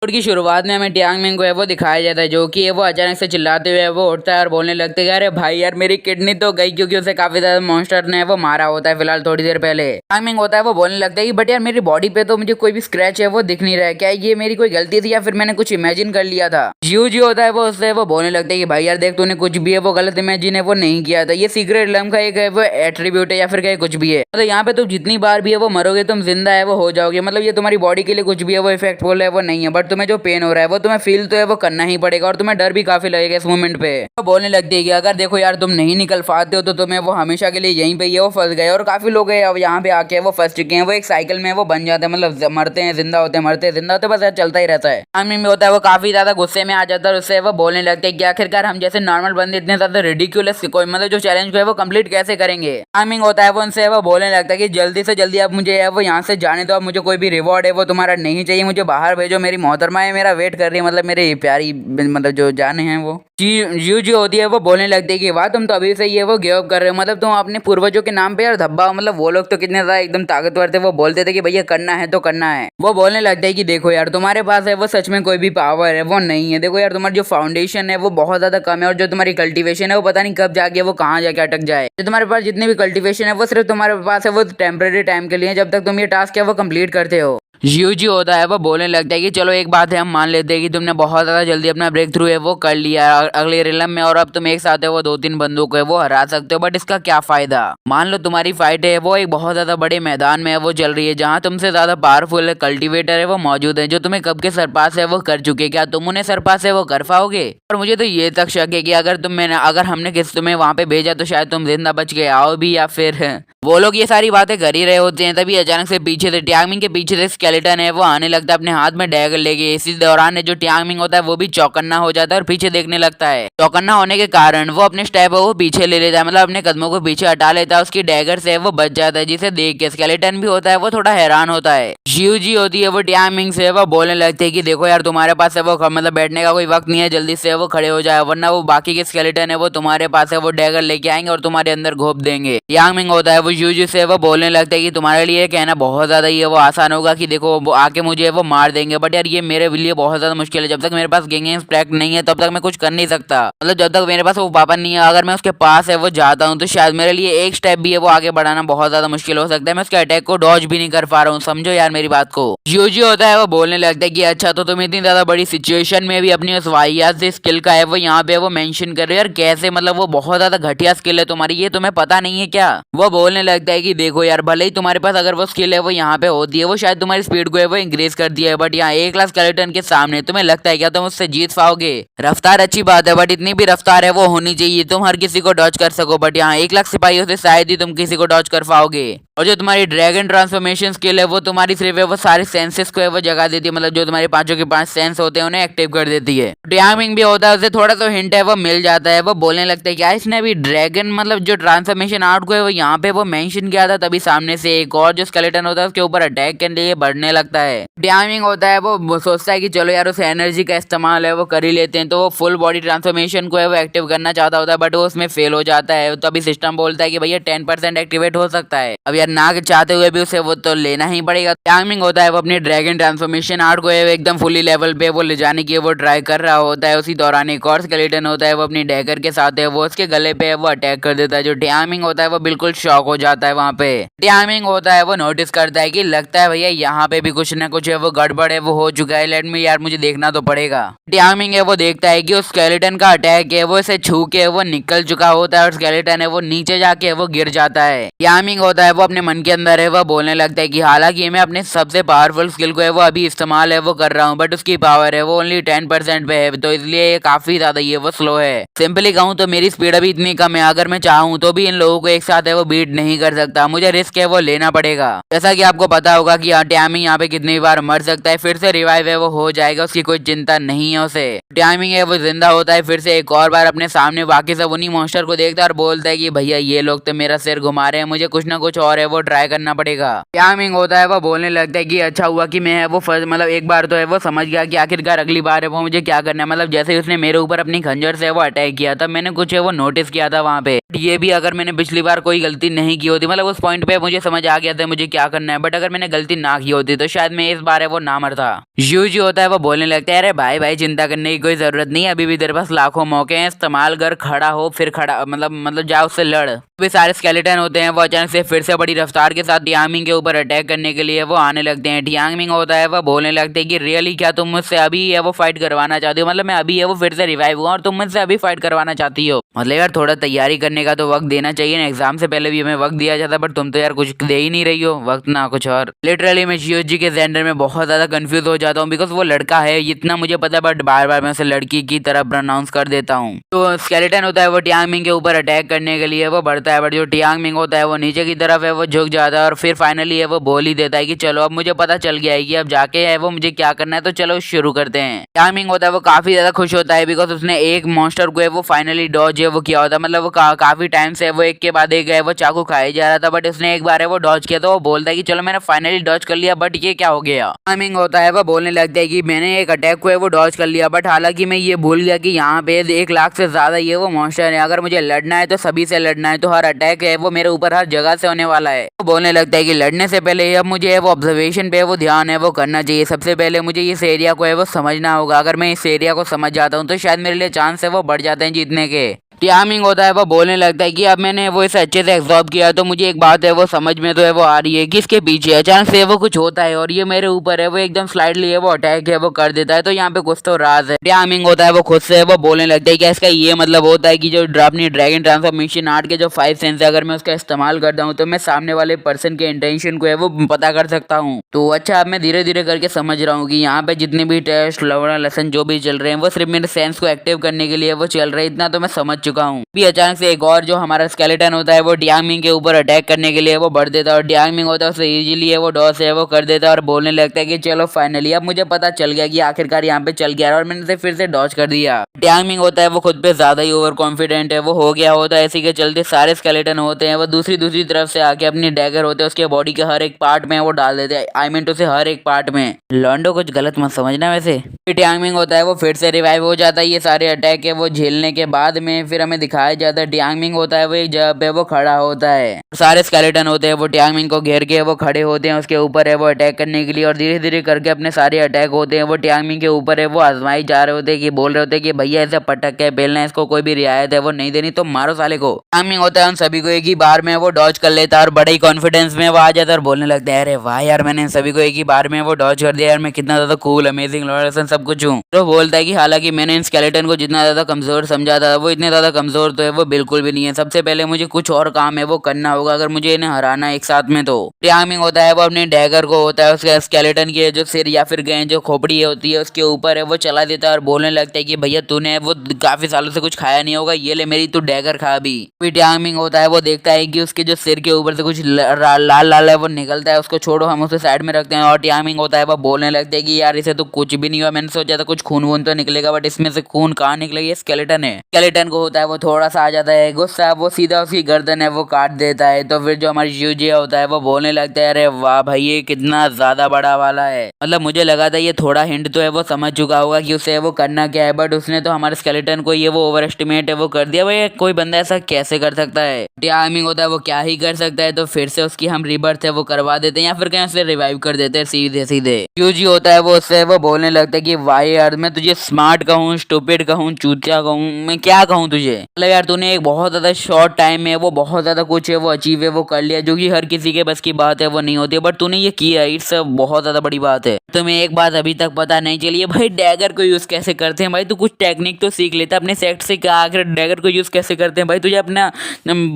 Episode की शुरुआत में हमें टियांग मिंग को है वो दिखाया जाता है, जो कि है वो अचानक से चिल्लाते हुए वो उठता है और बोलने लगता है, अरे भाई यार मेरी किडनी तो गई, क्योंकि उसे काफी ज्यादा मॉन्स्टर ने वो मारा होता है फिलहाल थोड़ी देर पहले। टियांग मिंग होता है वो बोलने लगता है कि बट यार मेरी बॉडी पे तो मुझे कोई भी स्क्रैच है वो दिख नहीं रहा है, क्या ये मेरी कोई गलती थी या फिर मैंने कुछ इमेजिन कर लिया था। जियो जी होता है वो उससे वो बोलने लगता है कि भाई यार देख तूने कुछ भी है वो गलत इमेजिन है वो नहीं किया था, ये सीक्रेट लम का एक है वो एट्रीब्यूट है या फिर क्या कुछ भी है। मतलब यहाँ पे तुम जितनी बार भी है वो मरोगे तुम जिंदा है वो हो जाओगे, मतलब ये तुम्हारी बॉडी के लिए कुछ भी है वो इफेक्टफुल है वो नहीं है, बट तुम्हें जो पेन हो रहा है वो तुम्हें फील तो है वो करना ही पड़ेगा और तुम्हें डर भी काफी लगेगा इस मोमेंट पे। तो बोलने लगती है कि अगर देखो यार तुम नहीं निकल पाते हो तो तुम्हें वो हमेशा के लिए यहीं पे ये वो फंस गए, और काफी लोग है अब यहाँ पे आके वो फंस चुके हैं, वो एक साइकिल में वो बन जाते हैं, मतलब मरते हैं जिंदा होते हैं मरते हैं जिंदा होते हैं, बस यार चलता ही रहता है। आदमी में होता है वो काफी ज्यादा गुस्से में आ जाता है और उससे वो बोलने लगते हैं कि आखिरकार हम जैसे नॉर्मल बंदे इतने ज्यादा रिडिक्यूलस कोई मतलब जो चैलेंज को है वो कंप्लीट कैसे करेंगे। आमिंग होता है वो उनसे वो बोलने लगता है कि जल्दी से जल्दी आप मुझे है वो यहाँ से जाने दो, अब मुझे कोई भी रिवॉर्ड है वो तुम्हारा नहीं चाहिए, मुझे बाहर भेजो, मेरी मोहतरमा है मेरा वेट कर रही है, मतलब मेरी प्यारी मतलब जो जाने हैं वो यू जी होती है वो बोलने लगती है कि वाह तुम तो अभी से ये वो गिव अप कर रहे हो, मतलब तुम अपने पूर्वजों के नाम पे यार धब्बा, मतलब वो लोग तो कितने ज्यादा एकदम ताकतवर थे, वो बोलते थे कि भैया करना है तो करना है। वो बोलने लगते हैं कि देखो यार तुम्हारे पास है वो सच में कोई भी पावर है वो नहीं है, देखो यार तुम्हारी जो फाउंडेशन है वो बहुत ज्यादा कम है और जो तुम्हारी कल्टीवेशन है वो पता नहीं कब जाके वो कहाँ जाके अटक जाए। जो तुम्हारे पास जितनी भी कल्टीवेशन है वो सिर्फ तुम्हारे पास है वो टेम्परेरी टाइम के लिए, जब तक तुम ये टास्क है वो कंप्लीट करते हो। यू जी होता है वो बोलने लगता है कि चलो एक बात है हम मान लेते हैं कि तुमने बहुत ज्यादा जल्दी अपना ब्रेक थ्रू है वो कर लिया अगले रिलम में, और अब तुम एक साथ है वो 2-3 बंदों को है वो हरा सकते हो, बट इसका क्या फायदा। मान लो तुम्हारी फाइट है वो एक बहुत ज्यादा बड़े मैदान में है वो चल रही है, जहाँ तुमसे ज्यादा पावरफुल कल्टिवेटर है वो मौजूद है जो तुम्हें कब के सरपास है वो कर चुके, क्या तुम उन्हें सरपास है वो कर पाओगे। और मुझे तो ये तक शक है कि अगर हमने किस तुम्हें वहां पे भेजा तो शायद तुम जिंदा बच के आओ भी, या फिर वो लोग ये सारी बातें कर ही रहे होते हैं, तभी अचानक से पीछे से टियांग के पीछे से स्केलेटन है वो आने लगता है अपने हाथ में डैगर लेके। इसी दौरान जो टियांग होता है वो भी चौकन्ना हो जाता है और पीछे देखने लगता है। चौकन्ना होने के कारण वो अपने स्टेप वो पीछे ले लेता है, मतलब अपने कदमों को पीछे हटा लेता है, उसकी डैगर से वो बच जाता है, जिसे देख के स्केलेटन भी होता है वो थोड़ा हैरान होता है। शिव जी होती है वो टियांग से वो बोलने लगते है कि देखो यार तुम्हारे पास है वो मतलब बैठने का कोई वक्त नहीं है, जल्दी से वो खड़े हो जाए वरना वो बाकी के स्केलेटन है वो तुम्हारे पास है वो डैगर लेके आएंगे और तुम्हारे अंदर घोप देंगे। टियांग होता है वो शिव से वो बोलने लगता है कि तुम्हारे लिए कहना बहुत ज्यादा ये वो आसान होगा कि देखो वो आके मुझे वो मार देंगे, बट यार ये मेरे लिए बहुत ज्यादा मुश्किल है, जब तक मेरे पास गेंगेंग स्प्रैग नहीं है तब तक मैं कुछ कर नहीं सकता, मतलब जब तक मेरे पास वो पापा नहीं है, अगर मैं उसके पास है वो जाता हूँ तो शायद मेरे लिए एक स्टेप भी है वो आगे बढ़ाना बहुत ज्यादा मुश्किल हो सकता है, मैं उसके अटैक को डॉज भी नहीं कर पा रहा हूँ, समझो यार मेरी बात को। यूजी होता है वो बोलने लगता है कि अच्छा तो तुम इतनी ज्यादा बड़ी सिचुएशन में भी अपनी उस वाहियात से स्किल का है वो यहाँ पे वो मेंशन कर रहे हो यार, कैसे, मतलब वो बहुत ज्यादा घटिया स्किल है तुम्हारी, ये तुम्हें पता नहीं है क्या। वो बोलने लगता है कि देखो यार भले ही तुम्हारे पास अगर वो स्किल है वो यहाँ पे होती है वो शायद तुम्हारी स्पीड को है वो इंक्रीज कर दिया है, बट यहाँ 1 लाख स्केलेटन के सामने तुम्हें लगता है क्या तुम उससे जीत पाओगे। रफ्तार अच्छी बात है बट इतनी भी रफ्तार है वो होनी चाहिए तुम हर किसी को डॉज कर सको, बट यहाँ 1 लाख सिपाहियों से शायद ही तुम किसी को डॉज कर पाओगे। और जो तुम्हारी ड्रैगन ट्रांसफॉर्मेशन स्किल है वो तुम्हारी सिर्फ है वो सारे सेंसेस को है वो जगा देती है, मतलब जो तुम्हारे पांचों के 5 सेंस होते हैं उन्हें एक्टिव कर देती है। टियांग भी होता है उसे थोड़ा सा हिंट है वो मिल जाता है, वो बोलने लगता है क्या इसने अभी ड्रैगन मतलब जो ट्रांसफॉर्मेशन आर्ट को है वो यहाँ पे वो मेंशन किया था, तभी सामने से एक और जो स्केलेटन होता है उसके ऊपर अटैक के लिए बढ़ने लगता है। टियांग होता है वो सोचता है कि चलो यार उस एनर्जी का इस्तेमाल है वो कर ही लेते हैं, तो वो फुल बॉडी ट्रांसफॉर्मेशन को है वो एक्टिव करना चाहता होता है बट वो उसमें फेल हो जाता है, तो अभी सिस्टम बोलता है कि भैया 10% एक्टिवेट हो सकता है, अब यार ना चाहते हुए भी उसे वो तो लेना ही पड़ेगा। टियांग होता है वो अपनी ड्रैगन ट्रांसफॉर्मेशन आर्ट को एकदम फुली लेवल पे वो ले जाने की वो ट्राई कर रहा होता है, उसी दौरान एक और स्केलेटन होता है वो अपनी डैगर के साथ है वो उसके गले पे वो अटैक कर देता है, जो टियांग होता है वो बिल्कुल शॉक हो जाता है। वहाँ पे टियांग होता है वो नोटिस करता है कि लगता है भैया यहाँ पे भी कुछ ना कुछ है वो गड़बड़ है वो हो चुका है, लेट में यार मुझे देखना तो पड़ेगा। टियांग है वो देखता है कि उस स्केलेटन का अटैक है वो इसे छू के वो निकल चुका होता है और स्केलेटन है वो नीचे जाके वो गिर जाता है। टियांग होता है वो अपने मन के अंदर है वो बोलने लगता है कि हालांकि मैं अपने सबसे पावरफुल स्किल को है वो अभी इस्तेमाल है वो कर रहा हूँ, बट उसकी पावर है वो ओनली 10% पे है, तो इसलिए ये काफी ज्यादा ये वो स्लो है। सिंपली कहूँ तो मेरी स्पीड अभी इतनी कम है, अगर मैं चाहूँ तो भी इन लोगों को एक साथ है वो बीट नहीं कर सकता, मुझे रिस्क है वो लेना पड़ेगा। जैसा कि आपको पता होगा कि टियांग यहाँ पे कितनी बार मर सकता है, फिर से रिवाइव है वो हो जाएगा, उसकी कोई चिंता नहीं है है उसे। टाइमिंग है वो जिंदा होता है फिर से एक और बार अपने सामने, बाकी सब उन्हीं मॉन्स्टर को देखता है और बोलता है कि भैया ये लोग तो मेरा सिर घुमा रहे हैं, मुझे कुछ ना कुछ और है वो ट्राई करना पड़ेगा। टाइमिंग होता है वो बोलने लगता है कि अच्छा हुआ कि मैं है वो मतलब एक बार तो है वो समझ गया कि आखिरकार अगली बार है वो मुझे क्या करना है। मतलब जैसे उसने मेरे ऊपर अपनी खंजर से वो अटैक किया था, मैंने कुछ है वो नोटिस किया था वहां पे। ये भी अगर मैंने पिछली बार कोई गलती नहीं की होती, मतलब उस पॉइंट पे मुझे समझ आ गया था मुझे क्या करना है, बट अगर मैंने गलती ना की होती तो शायद मैं इस बार है वो ना मरता। यूजी होता है वो बोलने लगता है अरे भाई भाई चिंता करने की कोई जरूरत नहीं है, अभी भी तेरे पास लाखों मौके हैं, इस्तेमाल कर, खड़ा हो फिर खड़ा मतलब जा उससे लड़। भी सारे स्केलेटन होते हैं वो अचानक से फिर से बड़ी रफ्तार के साथ टियांगमिंग के ऊपर अटैक करने के लिए वो आने लगते हैं। टियांगमिंग होता है वो बोलने लगते हैं कि रियली क्या तुम मुझसे अभी है वो फाइट करवाना चाहती हो, मतलब मैं अभी है वो फिर से रिवाइव हुआ और तुम मुझसे अभी फाइट करवाना चाहती हो। मतलब यार थोड़ा तैयारी करने का तो वक्त देना चाहिए ना, एग्जाम से पहले भी हमें वक्त दिया जाता, बट तुम तो यार कुछ दे ही नहीं रही हो वक्त ना कुछ और। लिटरली मैं शियोजी के जेंडर में बहुत ज्यादा कंफ्यूज हो जाता हूँ, बिकॉज वो लड़का है इतना मुझे पता है, बट बार बार मैं उसे लड़की की तरह प्रोनाउंस कर देता हूँ। तो स्केलेटन होता है वो टियांगमिंग के ऊपर अटैक करने के लिए वो बढ़ता है, बट जो टियांगमिंग होता है वो नीचे की तरफ है वो झुक जाता है और फिर फाइनली है वो बोल ही देता है कि चलो अब मुझे पता चल गया है कि अब जाके है वो मुझे क्या करना है, तो चलो शुरू करते हैं। टियांगमिंग होता है वो काफी ज्यादा खुश होता है बिकॉज उसने एक मॉन्स्टर को है वो फाइनली डॉज है वो किया होता है, मतलब वो काफी टाइम से वो एक के बाद एक है वो चाकू खाया जा रहा था, बट उसने एक बार है वो डॉज किया, तो वो बोलता है कि चलो मैंने फाइनली डॉज कर लिया, बट ये क्या हो गया। टियांगमिंग होता है वो बोलने लगता है कि मैंने एक अटैक को है वो डॉज कर लिया, बट हालांकि मैं ये भूल गया कि यहाँ पे 1 लाख से ज्यादा ये वो मॉन्स्टर है, अगर मुझे लड़ना है तो सभी से लड़ना है, तो हर अटैक है वो मेरे ऊपर हर जगह से होने वाला है। वो बोलने लगता है कि लड़ने से पहले अब मुझे वो ऑब्जर्वेशन पे वो ध्यान है वो करना चाहिए, सबसे पहले मुझे इस एरिया को है वो समझना होगा, अगर मैं इस एरिया को समझ जाता हूँ तो शायद मेरे लिए चांस है वो बढ़ जाते हैं जीतने के। टियांगमिंग होता है वो बोलने लगता है कि अब मैंने वो इसे अच्छे से एब्जॉर्ब किया, तो मुझे एक बात है वो समझ में तो है वो आ रही है कि इसके पीछे अचानक से वो कुछ होता है और ये मेरे ऊपर है वो एकदम स्लाइडली है वो अटैक है वो कर देता है, तो यहाँ पे कुछ तो राज है। टियांगमिंग होता है वो खुद से वो बोलने लगता है कि इसका ये मतलब होता है कि जो अपनी ड्रैगन ट्रांसफॉर्मेशन आर्ट के जो 5 सेंस है, अगर मैं उसका इस्तेमाल करता हूँ तो मैं सामने वाले पर्सन के इंटेंशन को है वो पता कर सकता हूँ। तो अच्छा अब मैं धीरे धीरे करके समझ रहा हूँ कि यहाँ पे जितने भी टेस्ट लवड़ा लेसन जो भी चल रहे हैं वो सिर्फ मेरे सेंस को एक्टिव करने के लिए वो चल रहे हैं, इतना तो मैं समझ चुका हूँ। भी अचानक से एक और जो हमारा स्केलेटन होता है वो टियांगमिंग के ऊपर अटैक करने के लिए वो बढ़ देता है और टियांगमिंग होता है उसे इजीली है वो डॉस है वो कर देता है और बोलने लगता है कि चलो फाइनली अब मुझे पता चल गया कि आखिरकार यहाँ पे चल गया और मैंने इसे फिर से डॉज कर दिया। टियांगमिंग होता है वो खुद पे ज्यादा ही ओवर कॉन्फिडेंट है वो हो गया होता है, इसी के चलते सारे स्केलेटन होते हैं वो दूसरी तरफ से आके अपनी डैगर होते हैं उसके बॉडी के हर एक पार्ट में वो डाल देते हैं, आई मीन टू से हर एक पार्ट में। लॉन्डो कुछ गलत मत समझना वैसे। टियांगमिंग होता है वो फिर से रिवाइव हो जाता है ये सारे अटैक है वो झेलने के बाद में, फिर हमें दिखाया जाता है टियांगमिंग होता है वो एक जगह पे वो खड़ा होता है, सारे स्केलेटन होते हैं वो टियांगमिंग को घेर के वो खड़े होते हैं उसके ऊपर है वो अटैक करने के लिए, और धीरे धीरे करके अपने सारे अटैक होते हैं वो टियांगमिंग के ऊपर है वो आजमाई जा रहे होते हैं कि बोल रहे होते हैं कि भैया ऐसे पटक के बेलना है, इसको कोई भी रियायत है वो नहीं देनी तो मारो साले को। टियांगमिंग होता है उन सभी को एक ही बार में वो डॉज कर लेता है और बड़े ही कॉन्फिडेंस में वो आ जाता है और बोलने लगता है अरे वाह यार मैंने इन सभी को एक ही बार में वो डॉज कर दिया यार, मैं कितना ज्यादा कूल अमेजिंग लॉयड सब कुछ हूँ। तो बोलता है कि हालांकि मैंने इन स्केलेटन को जितना ज्यादा कमजोर समझा था वो इतने ज्यादा कमजोर तो है वो बिल्कुल भी नहीं है, सबसे पहले मुझे कुछ और काम है वो करना होगा अगर मुझे इन्हें हराना है एक साथ में। तो टियांगमिंग होता है वो अपने डैगर को होता है उसके स्केलेटन के जो सिर या फिर जो खोपड़ी होती है उसके ऊपर है वो चला देता है और बोलने लगता है कि भैया तूने वो काफी सालों से कुछ खाया नहीं होगा, ये ले मेरी तू डैगर खा भी। फिर टियांगमिंग होता है वो देखता है कि उसके जो सिर के ऊपर से कुछ लाल लाल है वो निकलता है, उसको छोड़ो हम उसे साइड में रखते हैं, और टियांगमिंग होता है वो बोलने लगता है कि यार इसे तो कुछ भी नहीं हुआ, मैंने सोचा था कुछ खून वून तो निकलेगा बट इसमें से खून कहाँ निकलेगा, ये स्केलेटन है। स्केलेटन को होता है वो थोड़ा सा आ जाता है गुस्सा, वो सीधा उसकी गर्दन है वो काट देता है। तो फिर जो हमारी यूजी होता है वो बोलने लगता है अरे वाह भाई ये कितना ज्यादा बड़ा वाला है, मतलब मुझे लगा था ये थोड़ा हिंट तो है वो समझ चुका होगा कि उसे वो करना क्या है, बट उसने तो हमारे स्केलेटन को ये वो ओवर एस्टिमेट है वो कर दिया। भाई कोई बंदा ऐसा कैसे कर सकता है। टियांगमिंग होता है वो क्या ही कर सकता है, तो फिर से उसकी हम रिबर्थ है वो करवा देते हैं या फिर कहीं से रिवाइव कर देते हैं सीधे सीधे। यूजी होता है वो उससे वो बोलने लगता है कि वाई यार मैं तुझे स्मार्ट कहूँ, स्टूपिड कहूँ, चूतिया कहूँ, मैं क्या कहूँ तुझे, मतलब यार तूने एक बहुत ज्यादा शॉर्ट टाइम में वो बहुत ज्यादा कुछ है वो अचीव है वो कर लिया जो कि हर किसी के बस की बात है वो नहीं होती, बट तूने ये किया, इट्स बहुत ज्यादा बड़ी बात है। तुम्हें एक बात अभी तक पता नहीं चली है भाई डैगर को यूज कैसे करते हैं, भाई तू कुछ टेक्निक तो सीख लेता अपने सेक्ट से, क्या आखिर डैगर को यूज कैसे करते हैं भाई, तुझे अपना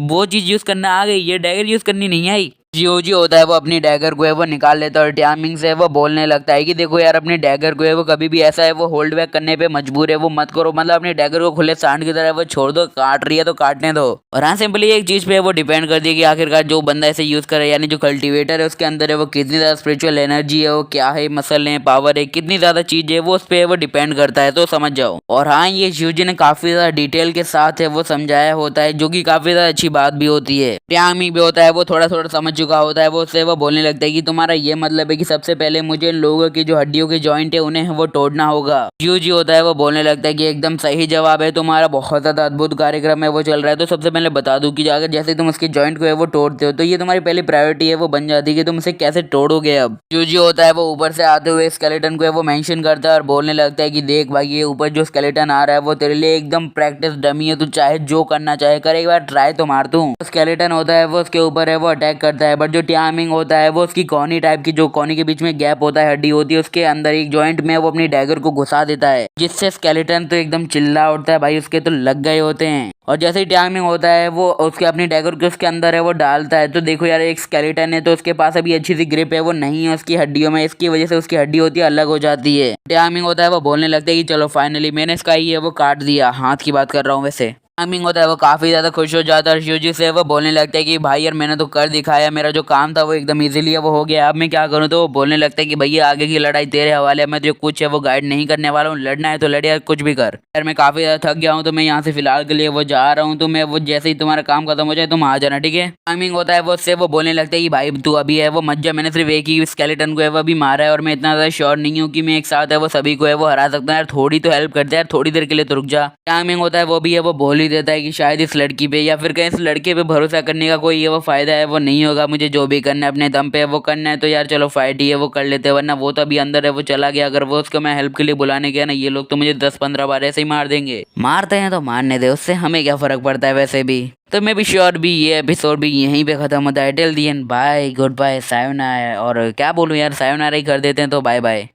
वो चीज यूज करना आ गई, ये डैगर यूज करनी नहीं आई। जियोजी होता है वो अपनी डैगर को है वो निकाल लेता है और टाइमिंग से वो बोलने लगता है कि देखो यार अपनी डैगर को है वो कभी भी ऐसा है वो होल्ड बैक करने पे मजबूर है, वो मत करो, मतलब अपनी डैगर को खुले सांड की तरह वो छोड़ दो, काट रही है तो काटने दो। और हाँ सिंपली एक चीज पे वो डिपेंड कर दी कि आखिरकार जो बंदा ऐसे यूज करे यानी जो कल्टीवेटर है उसके अंदर है वो कितनी ज्यादा स्पिरिचुअल एनर्जी है, वो क्या है, मसल है, पावर है, कितनी ज्यादा चीज है वो उस पर वो डिपेंड करता है, तो समझ जाओ। और हाँ ये शिवजी ने काफी ज्यादा डिटेल के साथ है वो समझाया होता है, जो कि काफी ज्यादा अच्छी बात भी होती है। ट्यांग भी होता है वो थोड़ा थोड़ा समझ चुका होता है, वो उससे वो बोलने लगता है कि तुम्हारा ये मतलब है कि सबसे पहले मुझे इन लोगों की जो हड्डियों के जॉइंट है उन्हें वो तोड़ना होगा। जी होता है वो बोलने लगता है कि एकदम सही जवाब है तुम्हारा, बहुत ज्यादा अद्भुत कार्यक्रम है वो चल रहा है। तो सबसे पहले बता दूं कि अगर जैसे तुम उसके जॉइंट को है वो तोड़ते हो तो ये तुम्हारी पहली प्रायोरिटी है वो बन जाती है कि तुम उसे कैसे तोड़ोगे। अब जी होता है वो ऊपर से आते हुए स्केलेटन को है वो मेंशन करता है और बोलने लगता है कि देख भाई ये ऊपर जो स्केलेटन आ रहा है वो तेरे लिए एकदम प्रैक्टिस डमी है, तू चाहे जो करना चाहे कर, एक बार ट्राई तो मार दूं। स्केलेटन होता है वो उसके ऊपर है वो अटैक करता है, बट जो टाइमिंग होता है वो उसकी कोनी टाइप की, जो कोनी के बीच में गैप होता है, हड्डी होती है, उसके अंदर एक जॉइंट में वो अपनी डैगर को घुसा देता है, जिससे स्केलेटन तो एकदम चिल्ला उठता है, भाई उसके तो लग गए होते हैं। और जैसे ही टाइमिंग होता है वो उसके अपनी डैगर को उसके अंदर है वो डालता है, तो देखो यार एक स्केलेटन है तो उसके पास अभी अच्छी सी ग्रिप है वो नहीं है उसकी हड्डियों में, इसकी वजह से उसकी हड्डी होती है अलग हो जाती है। टाइमिंग होता है वो बोलने लगता है कि चलो फाइनली मैंने इसका ये वो काट दिया, हाथ की बात कर रहा हूँ वैसे। टाइमिंग होता है वो काफी ज्यादा खुश हो जाता है और शिवजी से वो बोलने लगता है कि भाई यार मैंने तो कर दिखाया, मेरा जो काम था वो एकदम इजीली वो हो गया, अब मैं क्या करूँ। तो वो बोलने लगता है कि भैया आगे की लड़ाई तेरे हवाले, मैं जो कुछ है वो गाइड नहीं करने वाला हूँ, लड़ना है तो लड़ यार, कुछ भी कर यार, मैं काफी ज्यादा थक गया हूँ तो मैं यहाँ से फिलहाल के लिए वो जा रहा हूँ, तो मैं वो जैसे ही तुम्हारा काम खत्म हो जाए तुम आ जाना, ठीक है। टाइमिंग होता है वो उससे वो बोलने लगता है कि भाई तू अभी है वो मत जा, मैंने सिर्फ एक ही स्केलेटन को है वो अभी मारा है और मैं इतना ज्यादा श्योर नहीं हूँ कि मैं एक साथ है वो सभी को है वो हरा सकता हूँ, यार थोड़ी तो हेल्प करते हैं यार, थोड़ी देर के लिए तो रुक जा। टाइमिंग होता है वो भी है वो बोल ही देता है कि शायद इस लड़की पे या फिर कहीं इस लड़के पे भरोसा करने का कोई ये वो फायदा है वो नहीं होगा, मुझे जो भी करना है अपने दम पे वो करना है, तो यार चलो फाइट ही है वो कर लेते हैं, वरना वो तो अभी अंदर है वो चला गया, अगर वो उसको मैं हेल्प के लिए बुलाने गया ना ये लोग तो मुझे 10-15 बार ऐसे ही मार देंगे। मारते हैं तो मारने दे, उससे हमें क्या फर्क पड़ता है वैसे भी। तो मैं भी श्योर भी ये एपिसोड भी यहीं पे खत्म होता है। Till the end bye, goodbye, sayonara, और क्या बोलूं यार, सायोनारा ही कर देते हैं, तो बाय बाय।